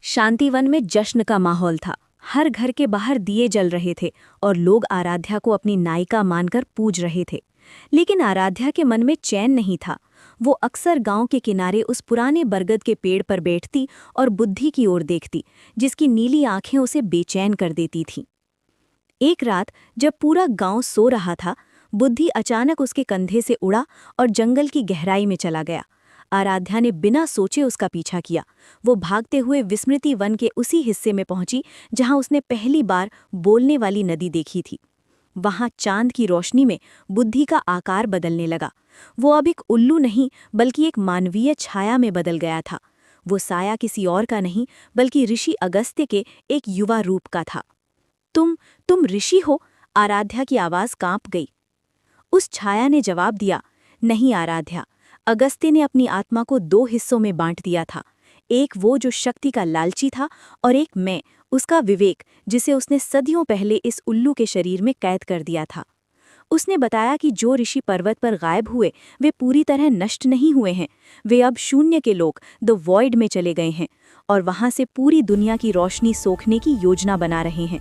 शांतिवन में जश्न का माहौल था। हर घर के बाहर दिए जल रहे थे और लोग आराध्या को अपनी नायिका मानकर पूज रहे थे। लेकिन आराध्या के मन में चैन नहीं था। वो अक्सर गांव के किनारे उस पुराने बरगद के पेड़ पर बैठती और बुद्धि की ओर देखती, जिसकी नीली आंखें उसे बेचैन कर देती थीं। एक रात जब पूरा गांव सो रहा था, बुद्धि अचानक उसके कंधे से उड़ा और जंगल की गहराई में चला गया। आराध्या ने बिना सोचे उसका पीछा किया। वो भागते हुए विस्मृति वन के उसी हिस्से में पहुंची जहां उसने पहली बार बोलने वाली नदी देखी थी। वहां चांद की रोशनी में बुद्धि का आकार बदलने लगा। वो अब एक उल्लू नहीं बल्कि एक मानवीय छाया में बदल गया था। वो साया किसी और का नहीं बल्कि ऋषि अगस्त्य के एक युवा रूप का था। तुम ऋषि हो? आराध्या की आवाज कांप गई। उस छाया ने जवाब दिया, नहीं आराध्या, अगस्त्य ने अपनी आत्मा को दो हिस्सों में बांट दिया था। एक वो जो शक्ति का लालची था और एक मैं, उसका विवेक, जिसे उसने सदियों पहले इस उल्लू के शरीर में कैद कर दिया था। उसने बताया कि जो ऋषि पर्वत पर गायब हुए वे पूरी तरह नष्ट नहीं हुए हैं। वे अब शून्य के लोक द वॉइड में चले गए हैं और वहां से पूरी दुनिया की रोशनी सोखने की योजना बना रहे हैं।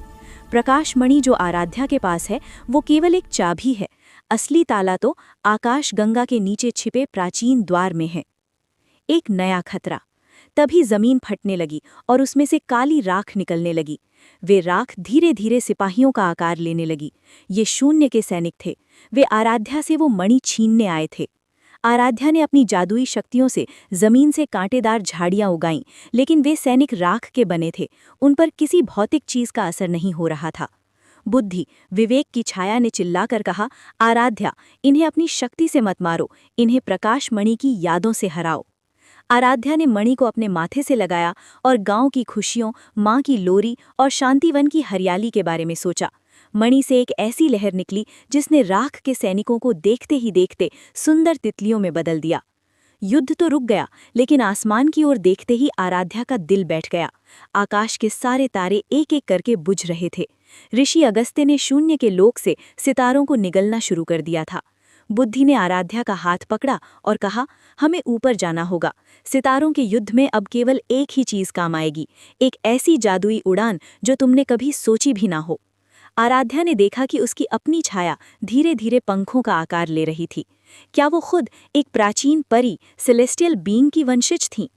प्रकाश मणि जो आराध्या के पास है वो केवल एक चाबी है। असली ताला तो आकाश गंगा के नीचे छिपे प्राचीन द्वार में है। एक नया खतरा। तभी जमीन फटने लगी और उसमें से काली राख निकलने लगी। वे राख धीरे धीरे सिपाहियों का आकार लेने लगी। ये शून्य के सैनिक थे। वे आराध्या से वो मणि छीनने आए थे। आराध्या ने अपनी जादुई शक्तियों से जमीन से कांटेदार झाड़ियां उगाईं, लेकिन वे सैनिक राख के बने थे। उन पर किसी भौतिक चीज का असर नहीं हो रहा था। बुद्धि, विवेक की छाया ने चिल्लाकर कहा, आराध्या, इन्हें अपनी शक्ति से मत मारो, इन्हें प्रकाश मणि की यादों से हराओ। आराध्या ने मणि को अपने माथे से लगाया और गांव की खुशियों, माँ की लोरी और शांतिवन की हरियाली के बारे में सोचा। मणि से एक ऐसी लहर निकली जिसने राख के सैनिकों को देखते ही देखते सुंदर तितलियों में बदल दिया। युद्ध तो रुक गया, लेकिन आसमान की ओर देखते ही आराध्या का दिल बैठ गया। आकाश के सारे तारे एक एक करके बुझ रहे थे। ऋषि अगस्त्य ने शून्य के लोक से सितारों को निगलना शुरू कर दिया था। बुद्धि ने आराध्या का हाथ पकड़ा और कहा, हमें ऊपर जाना होगा। सितारों के युद्ध में अब केवल एक ही चीज काम आएगी, एक ऐसी जादुई उड़ान जो तुमने कभी सोची भी ना हो। आराध्या ने देखा कि उसकी अपनी छाया धीरे धीरे पंखों का आकार ले रही थी। क्या वो खुद एक प्राचीन परी, सेलेस्टियल बीइंग की वंशज थी?